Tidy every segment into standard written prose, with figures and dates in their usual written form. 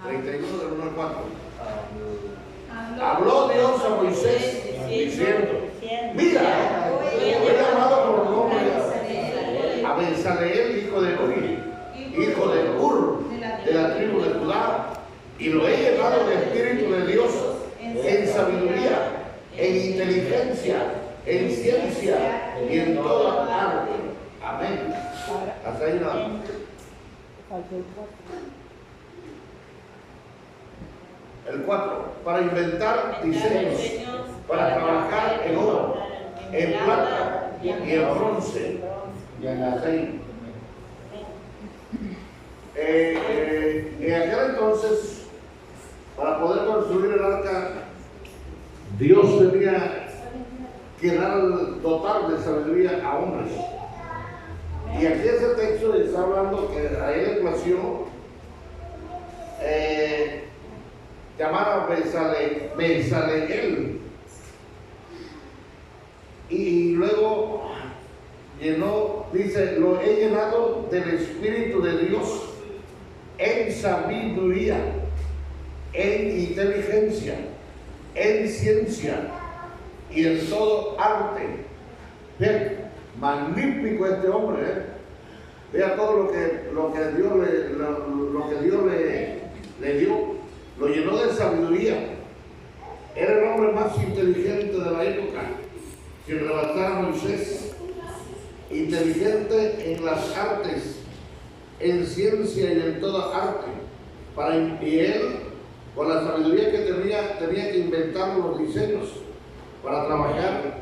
31 del 1 al 4. Habló Dios a Moisés diciendo: mira, he llamado por nombre a Bezaleel, hijo de Uri, hijo de Hur, de la tribu de Judá, y lo he llenado de Espíritu de Dios, en sabiduría, en inteligencia, en ciencia y en toda arte. Amén. Hasta ahí nada más. El 4, para inventar diseños, para trabajar en oro, en plata y en bronce y en aceite. En aquel entonces, para poder construir el arca, Dios tenía que dotar de sabiduría a hombres. Y aquí ese texto está hablando que a él le plació llamar a Bezaleel, y luego llenó, dice, lo he llenado del Espíritu de Dios en sabiduría, en inteligencia, en ciencia y en todo arte. Bien, magnífico este hombre, Vea todo lo que Dios le dio. Lo llenó de sabiduría. Era el hombre más inteligente de la época, sin rebasar a Moisés. Inteligente en las artes, en ciencia y en toda arte. Y él, con la sabiduría que tenía que inventar los diseños para trabajar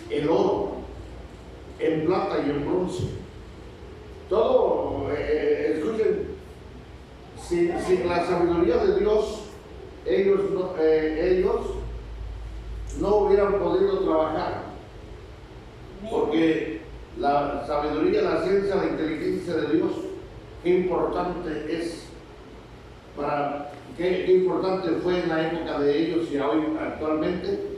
el oro, en plata y en bronce. Todo, escuchen, sin la sabiduría de Dios, ellos no hubieran podido trabajar, porque la sabiduría, la ciencia, la inteligencia de Dios, qué importante es, qué importante fue en la época de ellos y hoy actualmente,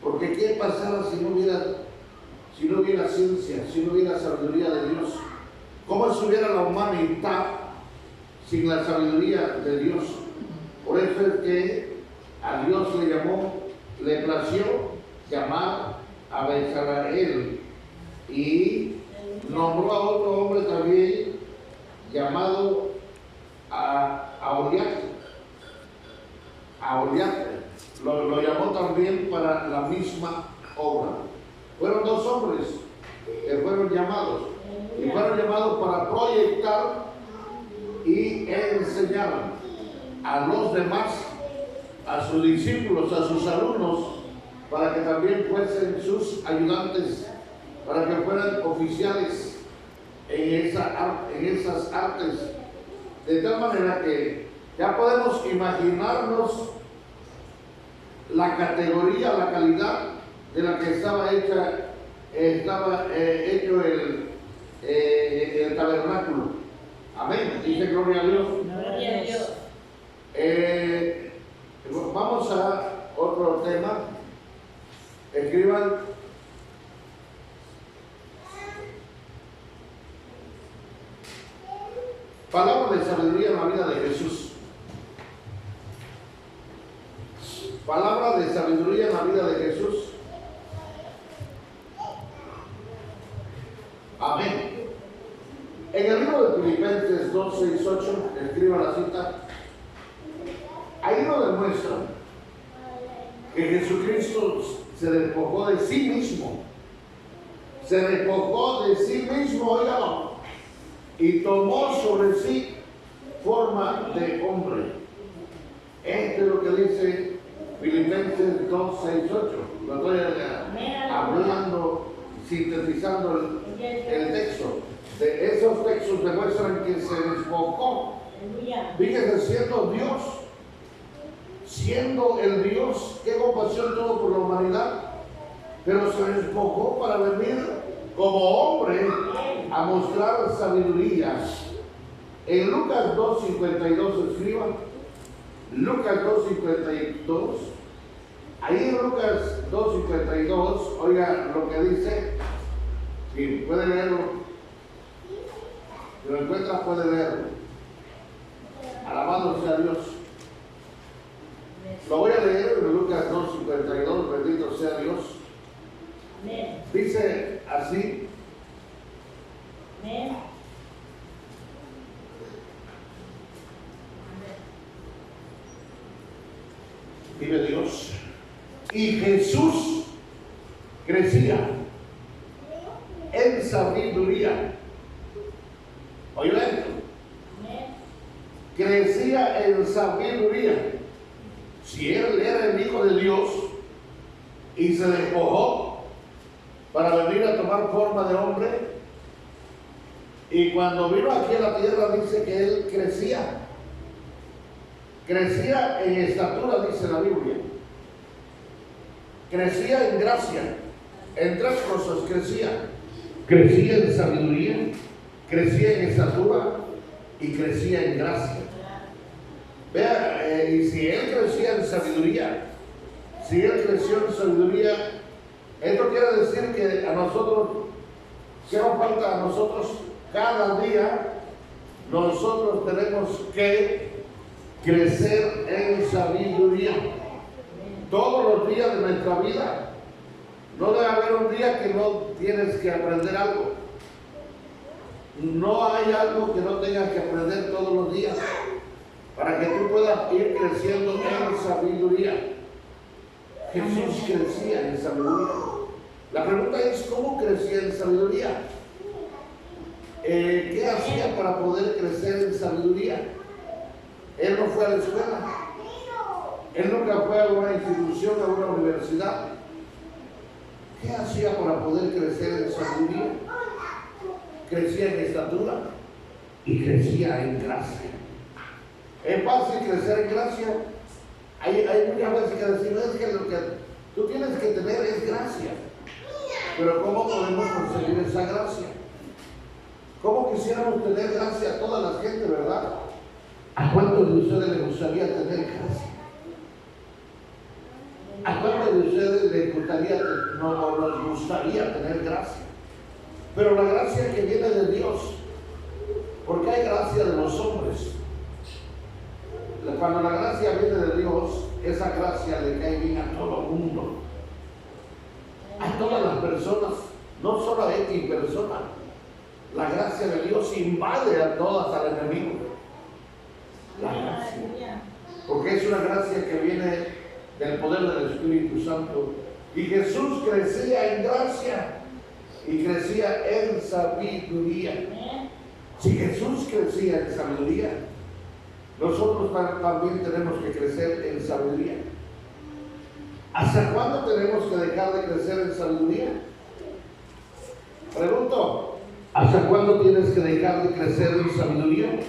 porque qué pasara si no hubiera ciencia, si no hubiera sabiduría de Dios. ¿Cómo estuviera la humanidad sin la sabiduría de Dios? Por eso es que a Dios le plació llamar a Bezaleel, y nombró a otro hombre también llamado Aholiab. Lo llamó también para la misma obra. Fueron dos hombres que fueron llamados, y fueron llamados para proyectar y enseñar a los demás, a sus discípulos, a sus alumnos, para que también fuesen sus ayudantes, para que fueran oficiales en esas artes, de tal manera que ya podemos imaginarnos la categoría, la calidad de la que estaba hecho el tabernáculo. Amén. Dice gloria a Dios. Gloria a Dios. Vamos a otro tema. Escriban: palabra de sabiduría en la vida de Jesús. Palabra de sabiduría en la vida de Jesús. Amén. En el libro de Filipenses 2, 6, 8, escriba la cita. Ahí nos demuestra que Jesucristo se despojó de sí mismo. Se despojó de sí mismo, óigalo, y tomó sobre sí forma de hombre. Esto es lo que dice Filipenses 2, 6, 8. Lo estoy hablando, sintetizando el texto. De esos textos demuestran que se despojó. Fíjese, siendo el Dios, qué compasión tuvo por la humanidad, pero se despojó para venir como hombre a mostrar sabiduría. En Lucas 2:52 escriban. Lucas 2:52. Ahí en Lucas 2:52, oiga lo que dice. Si puede leerlo. Si lo encuentras, puede leerlo. Alabado sea Dios. Lo voy a leer en Lucas 2:52, bendito sea Dios. Amén. Dice así. Amén. Vive Dios. Y Jesús crecía en sabiduría. Oye esto. Crecía en sabiduría. Si él era el Hijo de Dios y se despojó para venir a tomar forma de hombre, y cuando vino aquí a la tierra dice que él crecía en estatura, dice la Biblia, crecía en gracia, en tres cosas crecía en sabiduría, crecía en estatura y crecía en gracia. Vea, y si él crecía en sabiduría, esto quiere decir que a nosotros, ¿qué nos falta a nosotros? Cada día nosotros tenemos que crecer en sabiduría. Todos los días de nuestra vida. No debe haber un día que no tienes que aprender algo. No hay algo que no tengas que aprender todos los días para que tú puedas ir creciendo en sabiduría. Jesús crecía en sabiduría. La pregunta es, ¿cómo crecía en sabiduría? ¿Qué hacía para poder crecer en sabiduría? Él no fue a la escuela. Él nunca fue a una institución, a una universidad. ¿Qué hacía para poder crecer en sabiduría? Crecía en estatura y crecía en gracia. Es fácil crecer en gracia. Hay muchas veces que decimos, es que lo que tú tienes que tener es gracia. Pero ¿cómo podemos conseguir esa gracia? ¿Cómo quisiéramos tener gracia a toda la gente, verdad? ¿A cuántos de ustedes les gustaría tener gracia? ¿A cuántos de ustedes les gustaría, nos gustaría tener gracia? Pero la gracia que viene de Dios, porque hay gracia de los hombres. Cuando la gracia viene de Dios, esa gracia le cae bien a todo el mundo, a todas las personas, no solo a X persona. La gracia de Dios invade a todas al enemigo. La gracia, porque es una gracia que viene del poder del Espíritu Santo. Y Jesús crecía en gracia y crecía en sabiduría. Si Jesús crecía en sabiduría, nosotros también tenemos que crecer en sabiduría. ¿Hasta cuándo tenemos que dejar de crecer en sabiduría? Pregunto, ¿hasta cuándo tienes que dejar de crecer en sabiduría?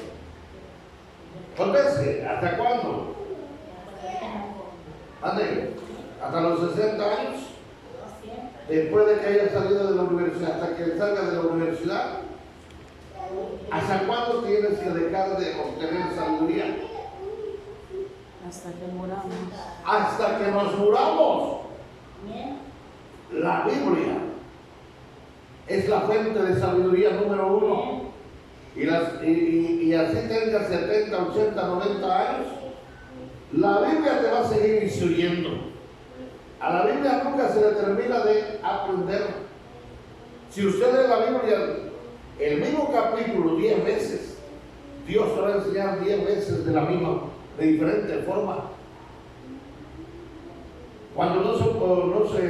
Conteste, ¿hasta cuándo? Ande, ¿hasta los 60 años? Después de que haya salido de la universidad, hasta que salga de la universidad. ¿Hasta cuándo tienes que dejar de obtener sabiduría? Hasta que muramos. Hasta que nos muramos. La Biblia es la fuente de sabiduría número 1. Y así tengas 70, 80, 90 años, la Biblia te va a seguir instruyendo. A la Biblia nunca se le termina de aprender. Si usted lee la Biblia, el mismo capítulo 10 veces, Dios te va a enseñar 10 veces de diferente forma. Cuando no se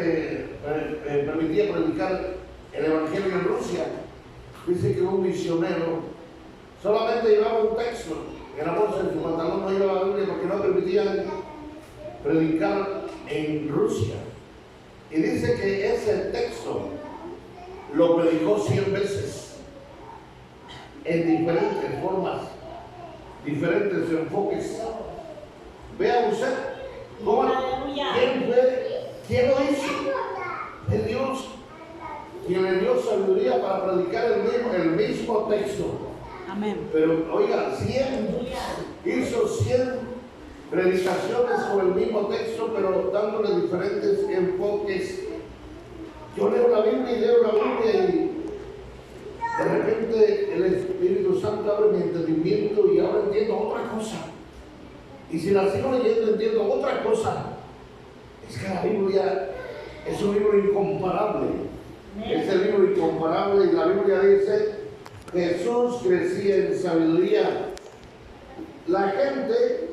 permitía predicar el Evangelio en Rusia, dice que un misionero solamente llevaba un texto en la bolsa de su pantalón, no llevaba la Biblia porque no permitían predicar en Rusia. Y dice que ese texto lo predicó 100 veces en diferentes formas, diferentes enfoques. Vea usted cómo, ¿quién lo hizo? Es Dios quien le dio sabiduría para predicar el mismo texto. Amén. Pero oiga, hizo 100 predicaciones con el mismo texto, pero dándole diferentes enfoques. Yo leo la Biblia y de repente el Espíritu Santo abre mi entendimiento y ahora entiendo otra cosa. Y si la sigo leyendo entiendo otra cosa. Es que la Biblia es un libro incomparable. Es el libro incomparable y la Biblia dice, Jesús crecía en sabiduría. La gente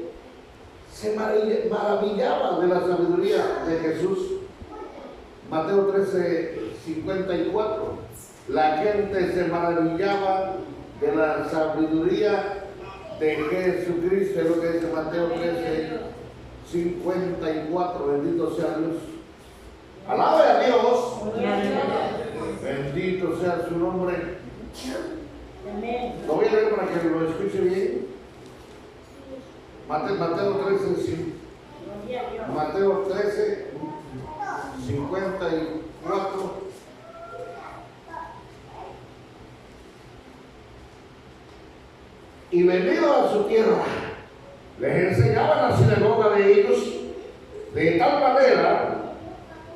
se maravillaba de la sabiduría de Jesús. Mateo 13:54. La gente se maravillaba de la sabiduría de Jesucristo, es lo que dice Mateo 13:54. Bendito sea Dios. Alabe a Dios. Bendito sea su nombre. Lo voy a leer para que lo escuche bien. Mateo 13:54. Y venido a su tierra, les enseñaba en la sinagoga de ellos de tal manera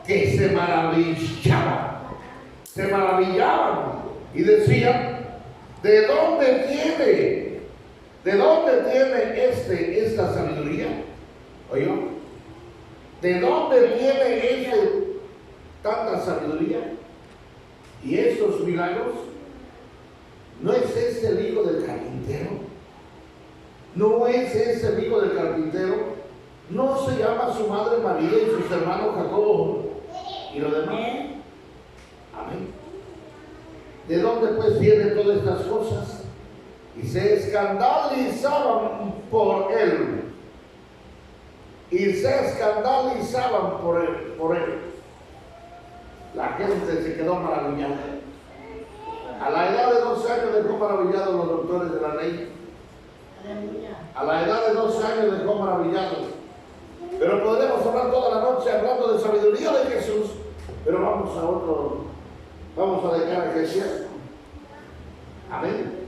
que se maravillaban y decían, ¿de dónde tiene esta sabiduría? Oye, ¿de dónde tiene tanta sabiduría y estos milagros? ¿No es ese el hijo del carpintero? ¿No es ese el hijo del carpintero? ¿No se llama su madre María y sus hermanos Jacobo y los demás? Amén. ¿De dónde pues vienen todas estas cosas? Y se escandalizaban por él. Por él. La gente se quedó maravillada. A la edad de 12 años dejó maravillados los doctores de la ley. A la edad de 12 años dejó maravillados. Pero podremos hablar toda la noche hablando de sabiduría de Jesús. Pero vamos a dejar que sea. Amén.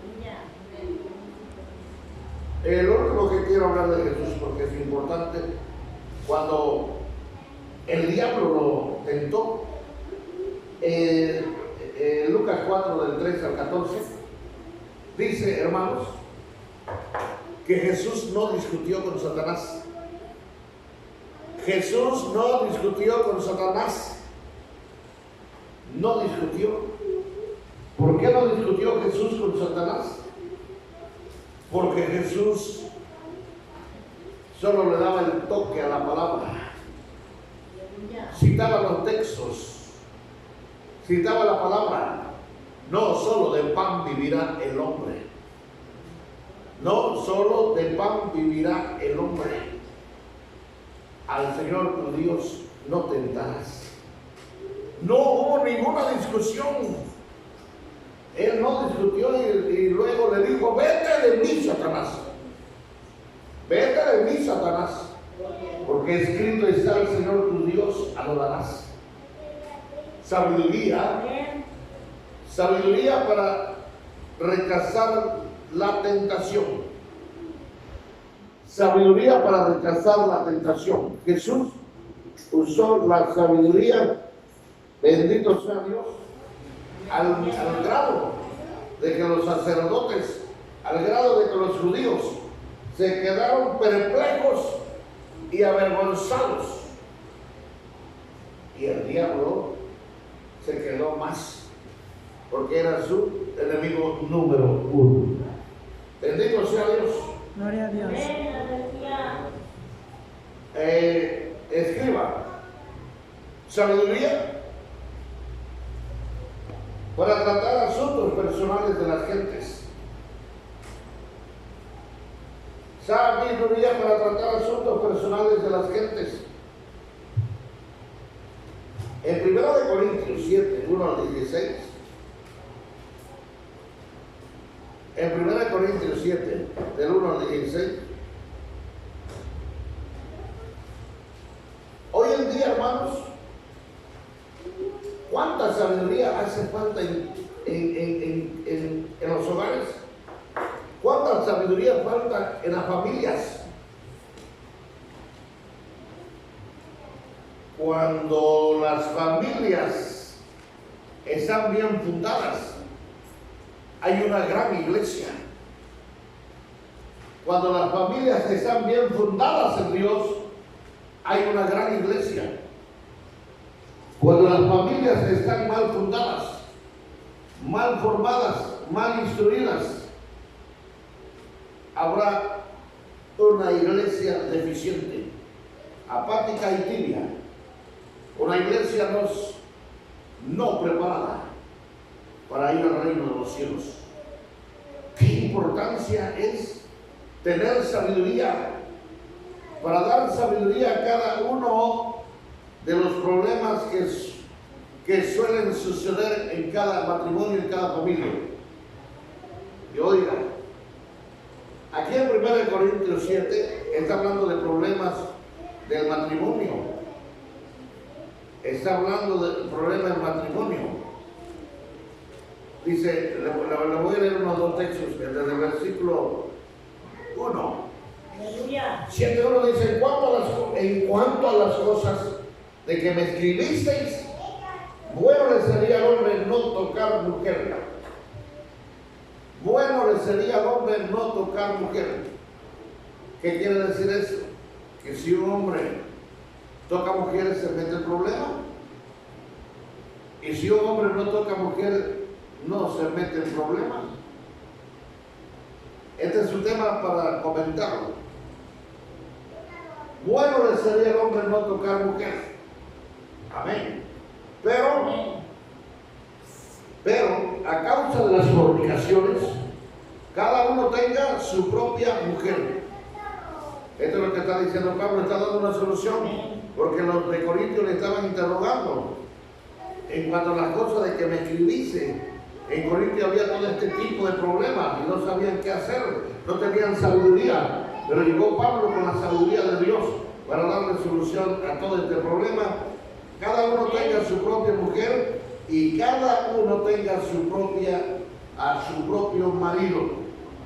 Lo único que quiero hablar de Jesús, porque es importante, cuando el diablo lo tentó, Lucas 4, del 3 al 14, dice, hermanos, que Jesús no discutió con Satanás. Jesús no discutió con Satanás. No discutió. ¿Por qué no discutió Jesús con Satanás? Porque Jesús solo le daba el toque a la palabra. Citaba los textos. Citaba la palabra. No solo de pan vivirá el hombre. No solo de pan vivirá el hombre. Al Señor tu Dios no tentarás. No hubo ninguna discusión. Él no discutió y luego le dijo, vete de mí, Satanás. Vete de mí, Satanás. Porque escrito está, el Señor tu Dios adorarás. Sabiduría. Sabiduría para rechazar la tentación. Sabiduría para rechazar la tentación. Jesús usó la sabiduría, bendito sea Dios, al grado de que los sacerdotes, al grado de que los judíos se quedaron perplejos y avergonzados. Y el diablo se quedó más, porque era su enemigo número 1. Bendito sea Dios. Gloria a Dios. Escriba. Sabiduría para tratar asuntos personales de las gentes. Sabiduría para tratar asuntos personales de las gentes. En 1 Corintios 7, 1 al 16. En 1 Corintios 7, del 1 al 16. Hoy en día, hermanos, ¿cuánta sabiduría hace falta en los hogares? ¿Cuánta sabiduría falta en las familias? Cuando las familias están bien fundadas, hay una gran iglesia. Cuando las familias están bien fundadas en Dios, hay una gran iglesia. Cuando las familias están mal fundadas, mal formadas, mal instruidas, habrá una iglesia deficiente, apática y tibia. Una iglesia no preparada para ir al reino de los cielos. ¿Qué importancia es tener sabiduría para dar sabiduría a cada uno de los problemas que suelen suceder en cada matrimonio, en cada familia? Y oiga, aquí en 1 Corintios 7 está hablando de problemas del matrimonio. Está hablando del problema del matrimonio. Dice, le voy a leer unos dos textos, desde el versículo 1. Aleluya. 7:1 dice, en cuanto a las cosas de que me escribisteis, bueno le sería al hombre no tocar mujer. Bueno le sería al hombre no tocar mujer. ¿Qué quiere decir eso? Que si un hombre toca mujeres se mete en problema. Y si un hombre no toca mujer, no se mete en problema. Este es un tema para comentarlo. Bueno le sería al hombre no tocar mujer. Amén. Pero a causa de las fornicaciones, cada uno tenga su propia mujer. Esto es lo que está diciendo Pablo, está dando una solución, porque los de Corintios le estaban interrogando en cuanto a las cosas de que me escribiste. En Corintios había todo este tipo de problemas y no sabían qué hacer, no tenían sabiduría, pero llegó Pablo con la sabiduría de Dios para darle solución a todo este problema. Cada uno tenga su propia mujer y cada uno tenga a su propio marido.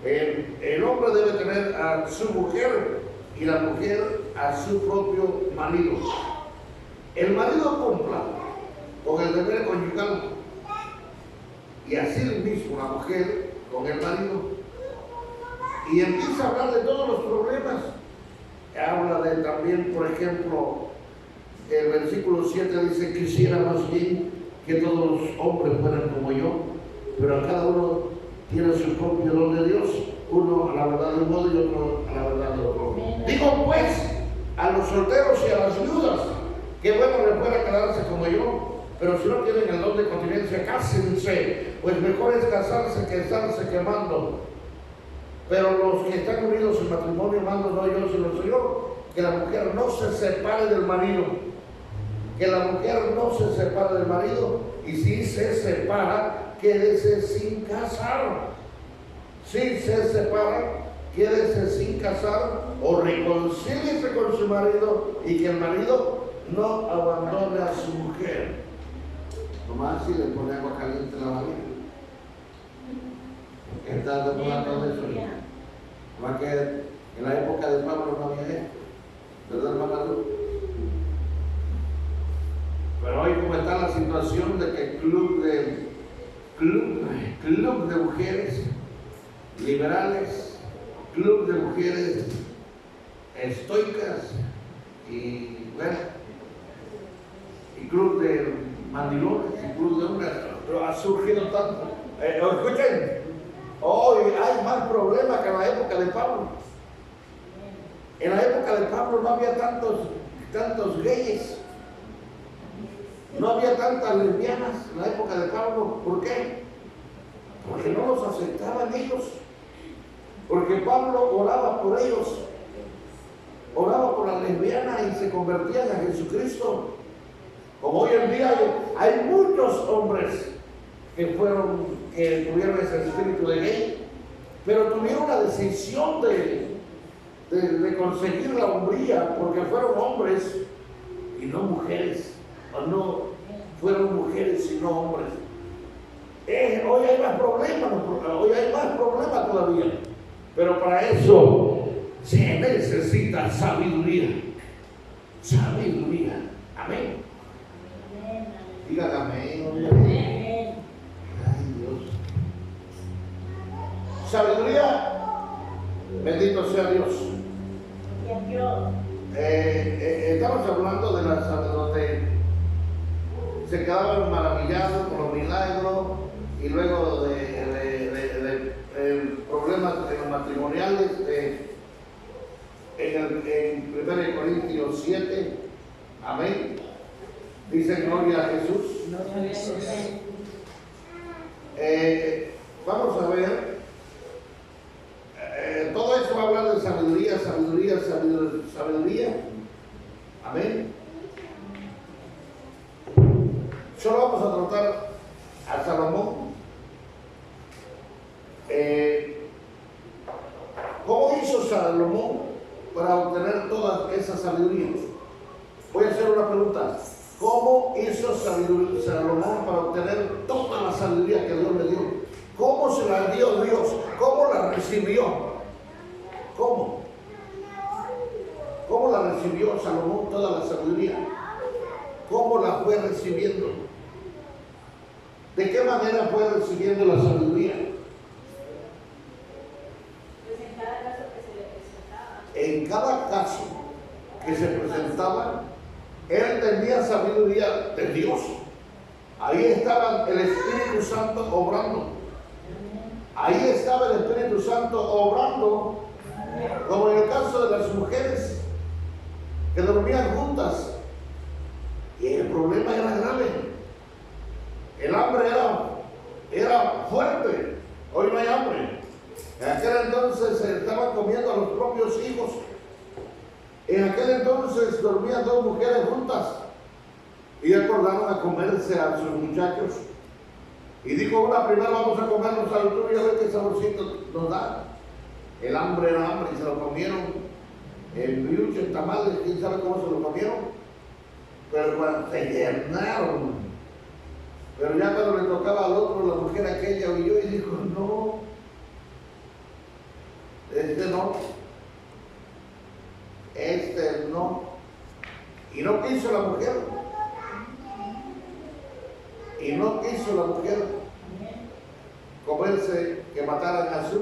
El hombre debe tener a su mujer y la mujer a su propio marido. El marido cumpla con el deber conyugal y así mismo la mujer con el marido. Y empieza a hablar de todos los problemas. Habla de también, por ejemplo, el versículo 7 dice: quisiera más bien que todos los hombres fueran como yo, pero a cada uno tiene su propio don de Dios, uno a la verdad de un modo y otro a la verdad de otro. Digo pues a los solteros y a las viudas que bueno les fuera quedarse como yo, pero si no tienen el don de continencia, cásense, pues mejor es casarse que estarse quemando. Pero los que están unidos en matrimonio, hermanos, no yo, sino el Señor, que la mujer no se separe del marido, que la mujer no se separe del marido, y si se separa, quédese sin casar. Si se separa, quédese sin casar o reconcíliese con su marido, y que el marido no abandone a su mujer. Nomás si le pone agua caliente en la varilla. Está de moda todo eso. Más que en la época de Pablo no había esto, ¿verdad, hermana Luz? Pero hoy como está la situación de que club de mujeres liberales, club de mujeres estoicas y bueno, y club de mandilones y club de hombres, ha surgido tanto. Escuchen, hoy hay más problemas que en la época de Pablo. En la época de Pablo no había tantos gayes. No había tantas lesbianas en la época de Pablo. ¿Por qué? Porque no los aceptaban ellos. Porque Pablo oraba por ellos. Oraba por las lesbianas y se convertían a Jesucristo. Como hoy en día hay muchos hombres que tuvieron ese espíritu de gay, pero tuvieron la decisión de conseguir la hombría, porque fueron hombres y no mujeres. No fueron mujeres sino hombres. Hoy hay más problemas todavía, pero para eso se necesita sabiduría. Amén. Digan amén. Ay, Dios. Sabiduría Bendito sea Dios. Estamos hablando de las donde se quedaban maravillados con los milagros y luego de problemas matrimoniales en 1 Corintios 7. Amén. Dice gloria a Jesús. Gloria a Jesús. Vamos a ver. Todo eso va a hablar de sabiduría, sabiduría, sabiduría, sabiduría. Amén. Solo vamos a tratar a Salomón. ¿Cómo hizo Salomón para obtener toda esa sabiduría? Voy a hacer una pregunta. ¿Cómo hizo Salomón para obtener toda la sabiduría que Dios le dio? ¿Cómo se la dio Dios? ¿Cómo la recibió? ¿Cómo? ¿Cómo la recibió Salomón toda la sabiduría? ¿Cómo la fue recibiendo? ¿De qué manera fue recibiendo la sabiduría? Pues en cada caso que se le presentaba. En cada caso que se presentaba, él tenía sabiduría de Dios. Ahí estaba el Espíritu Santo obrando. Ahí estaba el Espíritu Santo obrando, como en el caso de las mujeres que dormían juntas. Y el problema era grave. El hambre era fuerte. Hoy no hay hambre. En aquel entonces se estaban comiendo a los propios hijos. En aquel entonces dormían dos mujeres juntas y acordaron a comerse a sus muchachos. Y dijo una: primero vamos a comernos al tuyo y a ver qué saborcito nos da. El hambre era hambre y se lo comieron en biuche, en tamales, quién sabe cómo se lo comieron. Pero cuando se llenaron. Pero ya cuando le tocaba al otro, la mujer aquella oyó y dijo: no, no. Y no quiso la mujer. Y no quiso la mujer comerse, que mataran a su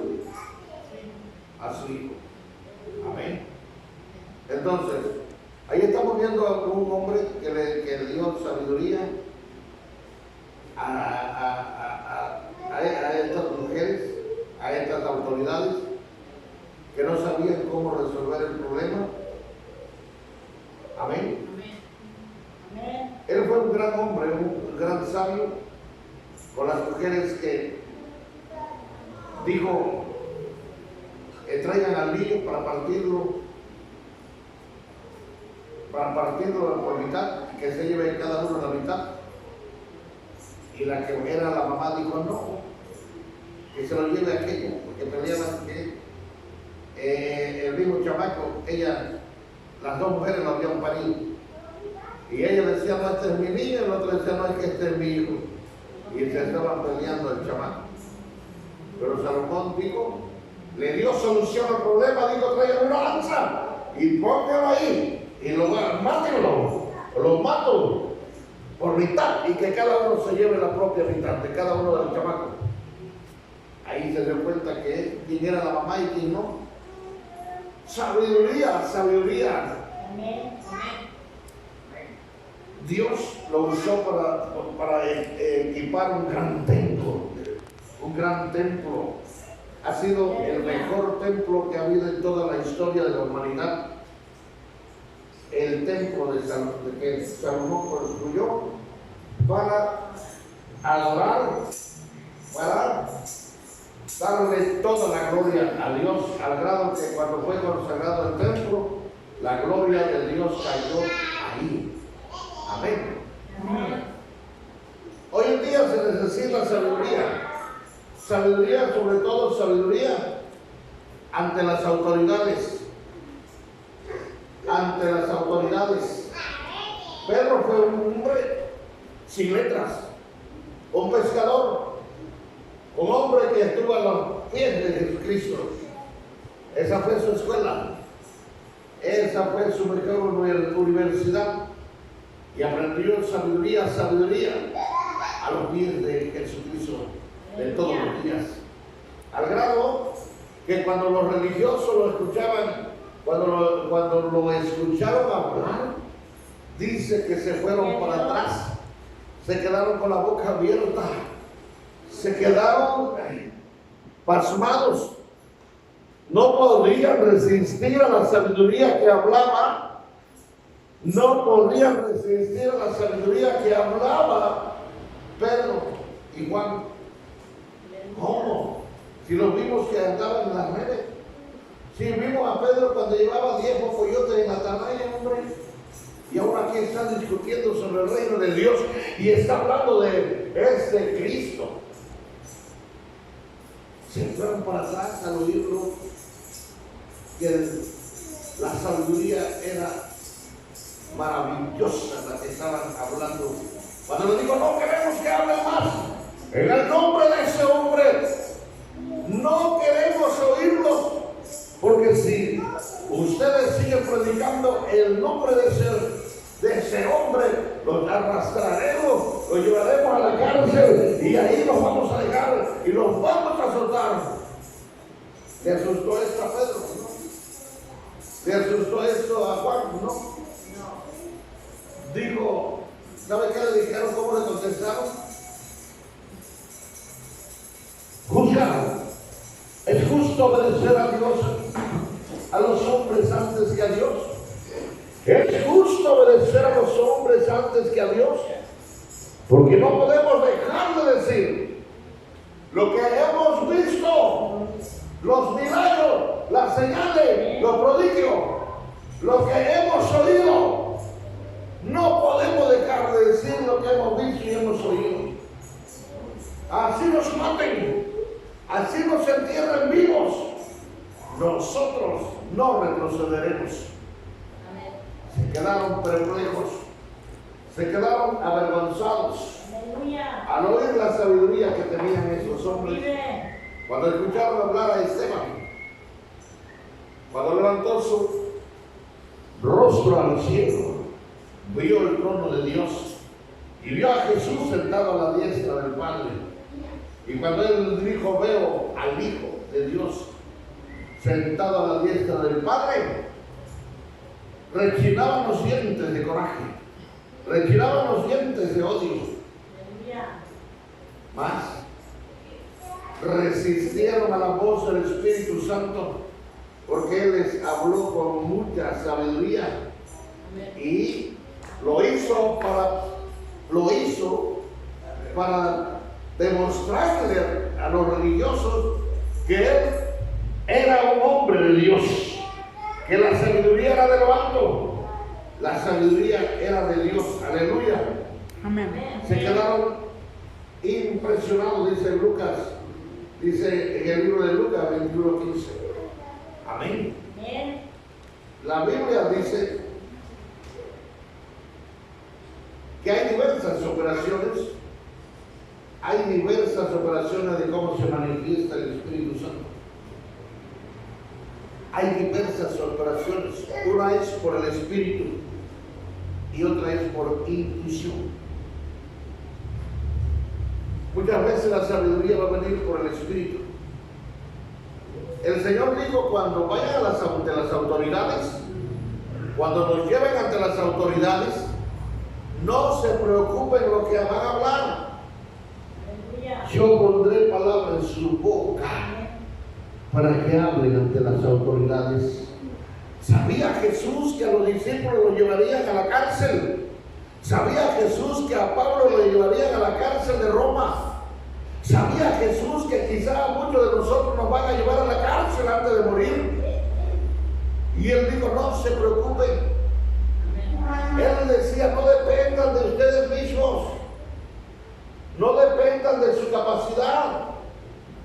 hijo. Amén. Entonces, ahí estamos viendo a un hombre que le dio sabiduría a estas mujeres, a estas autoridades que no sabían cómo resolver el problema. Amén. Él fue un gran hombre, un gran sabio, con las mujeres que dijo: traigan al niño para partirlo por mitad, y que se lleve cada uno la mitad. Y la que era la mamá dijo: no, que se lo lleve aquello, porque peleaban que el mismo chamaco, las dos mujeres lo habían parido. Y ella decía: no, este es mi niño, y el otro decía: no, es que este es mi hijo. Y se estaban peleando el chamaco. Pero Salomón dijo, le dio solución al problema, dijo: traigan una lanza y pónganlo ahí, y mátenlo, lo mato por mitad, y que cada uno se lleve la propia mitad de cada uno de los chamacos. Ahí se dio cuenta que quién era la mamá y quién no. Sabiduría, sabiduría. Dios lo usó para equipar un gran templo. Un gran templo. Ha sido el mejor templo que ha habido en toda la historia de la humanidad. El templo que Salomón construyó para adorar, para darle toda la gloria a Dios, al grado que cuando fue consagrado el templo, la gloria de Dios cayó ahí. Amén. Hoy en día se necesita sabiduría. Sabiduría, sobre todo sabiduría ante las autoridades. Ante las autoridades. Pedro fue un hombre sin letras, un pescador, un hombre que estuvo a los pies de Jesucristo. Esa fue su escuela, esa fue su mejor universidad, y aprendió sabiduría a los pies de Jesucristo de todos los días, al grado que cuando los religiosos lo escuchaban, cuando lo escucharon hablar, dice que se fueron para atrás, se quedaron con la boca abierta, se quedaron pasmados, no podían resistir a la sabiduría que hablaba, no podían resistir a la sabiduría que hablaba Pedro y Juan. ¿Cómo? Si los vimos que andaban en las redes, si vimos a Pedro cuando llevaba 10 coyotes en la atalaya, hombre, y ahora aquí están discutiendo sobre el reino de Dios y está hablando de este Cristo. Se fueron para atrás al oírlo, que la sabiduría era maravillosa la que estaban hablando. Cuando le digo, no queremos que hable más, en el nombre de ese hombre, no queremos oírlo, porque si ustedes siguen predicando el nombre de ese hombre, los arrastraremos, los llevaremos a la cárcel y ahí los vamos a dejar y los vamos a soltar. ¿Le asustó esto a Pedro? No. ¿Le asustó esto a Juan? No. Dijo, ¿sabe qué le dijeron? ¿Cómo le contestaron? Juzgaron. Es justo obedecer a Dios, a los hombres antes que a Dios. Es justo obedecer a los hombres antes que a Dios, porque no podemos dejar de decir lo que hemos visto, los milagros, las señales, los prodigios, lo que hemos oído. No podemos dejar de decir lo que hemos visto y hemos oído. Así nos maten, así nos entierren vivos, nosotros no retrocederemos. Se quedaron perplejos, se quedaron avergonzados al oír la sabiduría que tenían esos hombres. Cuando escucharon hablar a Esteban, cuando levantó su rostro al cielo, vio el trono de Dios y vio a Jesús sentado a la diestra del Padre. Y cuando él dijo, veo al Hijo de Dios sentado a la diestra del Padre, rechinaban los dientes de coraje, rechinaban los dientes de odio. Más, resistieron a la voz del Espíritu Santo, porque Él les habló con mucha sabiduría y lo hizo para demostrarle a los religiosos que Él era un hombre de Dios, que la sabiduría era de lo alto, la sabiduría era de Dios. Aleluya. Amén. Se quedaron impresionados, dice Lucas, dice en el libro de Lucas 21:15. Amén. La Biblia dice que hay diversas operaciones de cómo se manifiesta el Espíritu Santo. Hay diversas operaciones. Una es por el Espíritu y otra es por intuición. Muchas veces la sabiduría va a venir por el Espíritu. El Señor dijo, cuando vayan ante las autoridades, cuando nos lleven ante las autoridades, no se preocupen lo que van a hablar. Yo pondré palabra en su boca para que hablen ante las autoridades. ¿Sabía Jesús que a los discípulos los llevarían a la cárcel? ¿Sabía Jesús que a Pablo lo llevarían a la cárcel de Roma? ¿Sabía Jesús que quizá muchos de nosotros nos van a llevar a la cárcel antes de morir? Y Él dijo, no se preocupen. Él decía, no dependan de ustedes mismos, no dependan de su capacidad,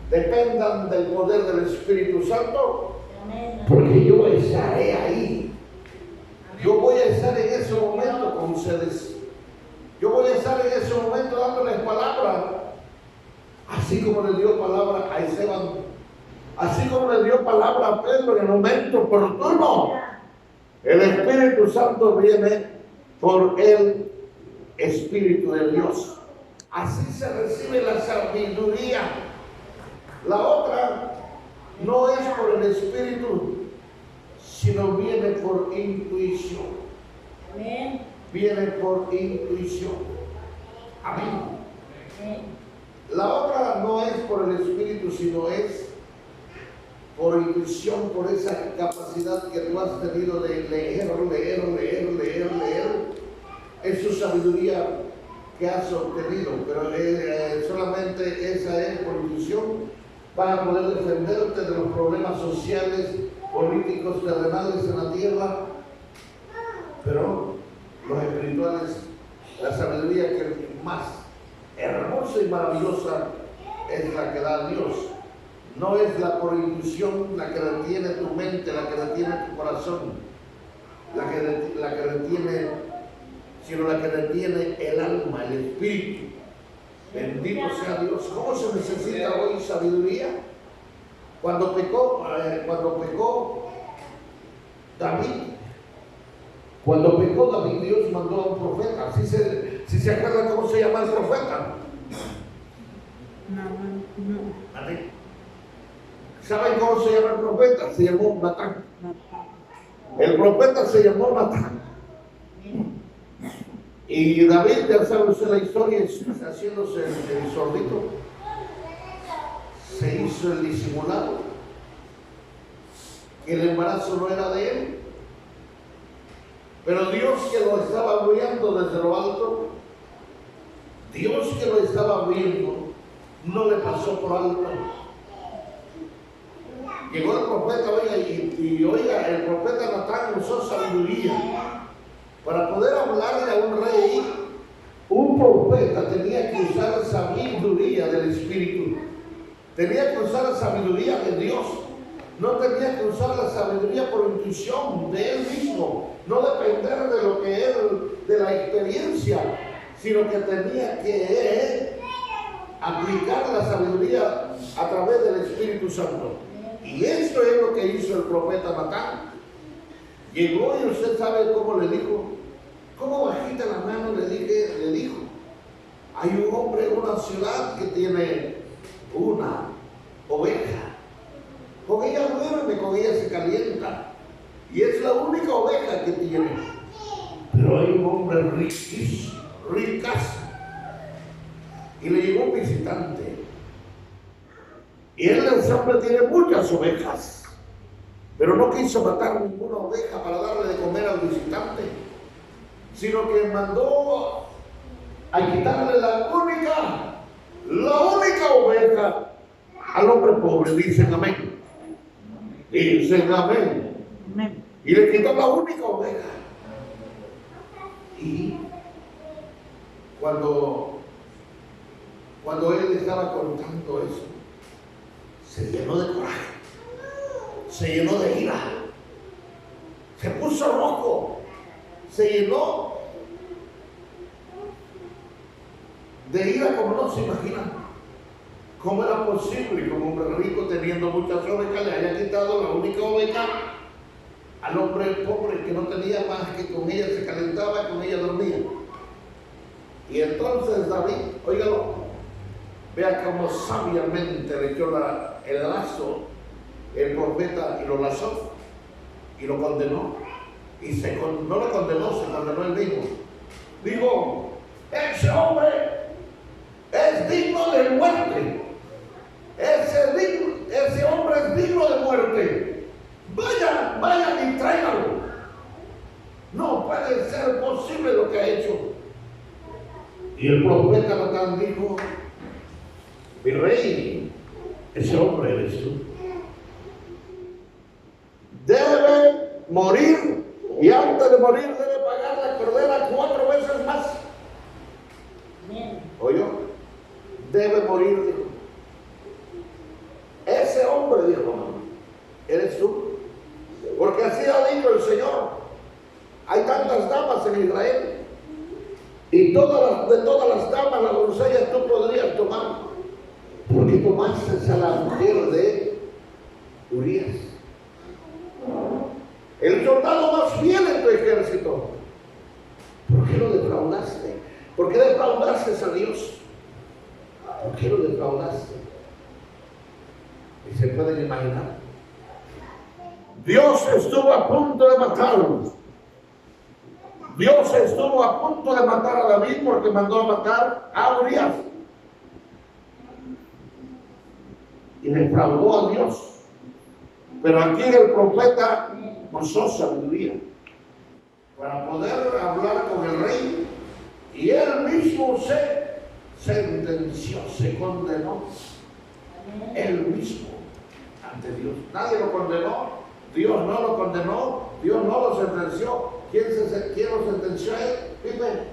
dependan del poder del Espíritu Santo, porque yo estaré ahí. Yo voy a estar en ese momento con ustedes. Yo voy a estar en ese momento dándoles palabra, así como le dio palabra a Esteban, así como le dio palabra a Pedro en el momento oportuno. El Espíritu Santo viene por el Espíritu de Dios. Así se recibe la sabiduría. La otra No es por el Espíritu, sino viene por intuición. Amén. Viene por intuición. Amén. Amén. La otra no es por el Espíritu, sino es por intuición, por esa capacidad que tú has tenido de leer. Es su sabiduría que has obtenido, pero solamente esa es por intuición. Vas a poder defenderte de los problemas sociales, políticos, terrenales en la tierra, pero los espirituales, la sabiduría que más hermosa y maravillosa es la que da Dios. No es la por intuición la que retiene tu mente, la que retiene tu corazón, la que retiene, sino la que retiene el alma, el espíritu. Bendito sea Dios. ¿Cómo se necesita hoy sabiduría? Cuando pecó David, Dios mandó a un profeta. Si se acuerdan cómo se llama el profeta. No. Amén. ¿Saben cómo se llama el profeta? Se llamó Natán. El profeta se llamó Natán. Y David, ya sabe usted la historia, haciéndose el sordito, se hizo el disimulado. El embarazo no era de él. Pero Dios, que lo estaba viendo desde lo alto, Dios que lo estaba viendo, no le pasó por alto. Llegó el profeta, oiga, el profeta Natán usó sabiduría para poder hablarle a un rey. Un profeta tenía que usar sabiduría del Espíritu, tenía que usar la sabiduría de Dios, no tenía que usar la sabiduría por intuición de él mismo, no depender de lo que él, de la experiencia, sino que tenía que aplicar la sabiduría a través del Espíritu Santo. Y esto es lo que hizo el profeta Natán. Llegó y usted sabe cómo le dijo, cómo bajita la mano le dijo, hay un hombre en una ciudad que tiene una oveja, con ella duerme, con ella se calienta, y es la única oveja que tiene. Pero hay un hombre riquísimo, ricazo, y le llegó un visitante. Y ese hombre tiene muchas ovejas, pero no quiso matar ninguna oveja para darle de comer al visitante, sino que mandó a quitarle la única oveja al hombre pobre. Dicen amén. Dicen amén. Amén. Y le quitó la única oveja. Y cuando él estaba contando eso, se llenó de coraje, se llenó de ira, se puso rojo, se llenó de ira como no se imaginan. ¿Cómo era posible que un hombre rico, teniendo muchas ovejas, le haya quitado la única oveja al hombre pobre que no tenía más, que con ella se calentaba, con ella dormía? Y entonces David, óigalo, vea cómo sabiamente le echó el lazo el profeta y lo lazó y lo condenó. Y no lo condenó, se condenó él mismo. Dijo, ese hombre es digno de muerte. Ese hombre es digno de muerte. Vayan y tráiganlo. No puede ser posible lo que ha hecho. Y el profeta Natán dijo, mi rey, ese hombre eres tú. Debe morir, y antes de morir debe pagar la cordera 4 veces más. ¿Oyó? Debe morir, dijo. Ese hombre, dijo, eres tú. Porque así ha dicho el Señor. Hay tantas damas en Israel, y de todas las damas, las doncellas tú podrías tomar, porque tomaste a la mujer de Urías, el soldado más fiel en tu ejército. ¿Por qué lo defraudaste? ¿Por qué defraudaste a Dios? ¿Por qué lo defraudaste? ¿Y se pueden imaginar? Dios estuvo a punto de matarlos. Dios estuvo a punto de matar a David porque mandó a matar a Urias. Y defraudó a Dios. Pero aquí el profeta usó sabiduría para poder hablar con el rey. Y él mismo se sentenció, se condenó. Él mismo ante Dios. Nadie lo condenó. Dios no lo condenó. Dios no lo sentenció. ¿Quién lo sentenció a él? Pipe.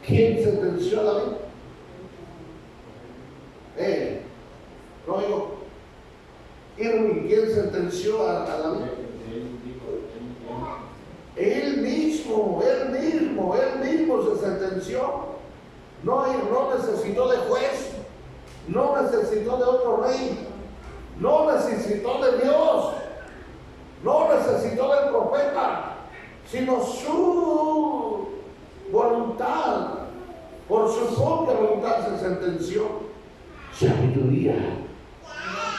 ¿Quién sentenció a David? Él. No digo. Irving, ¿quién sentenció a David? Él mismo se sentenció. No necesitó de juez, no necesitó de otro rey, no necesitó de Dios, no necesitó del profeta, sino su voluntad. Por su propia voluntad se sentenció. Sabiduría.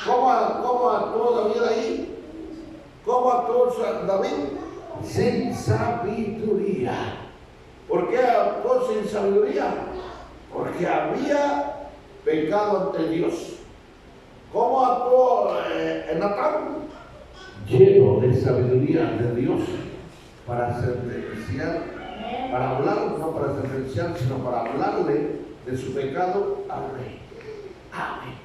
¿Cómo actuó David ahí? ¿Cómo actuó David? Sin sabiduría. ¿Por qué actuó sin sabiduría? Porque había pecado ante Dios. ¿Cómo actuó Natán? Lleno de sabiduría de Dios para sentenciar, para hablar, no para sentenciar, sino para hablarle de su pecado al rey. Amén.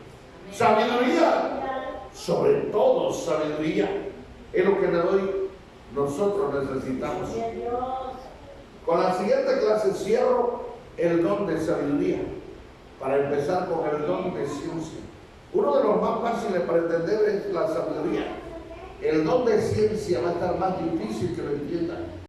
Sabiduría, sobre todo sabiduría, es lo que le doy. Nosotros necesitamos. Con la siguiente clase cierro el don de sabiduría, para empezar con el don de ciencia. Uno de los más fáciles para entender es la sabiduría. El don de ciencia va a estar más difícil que lo entiendan.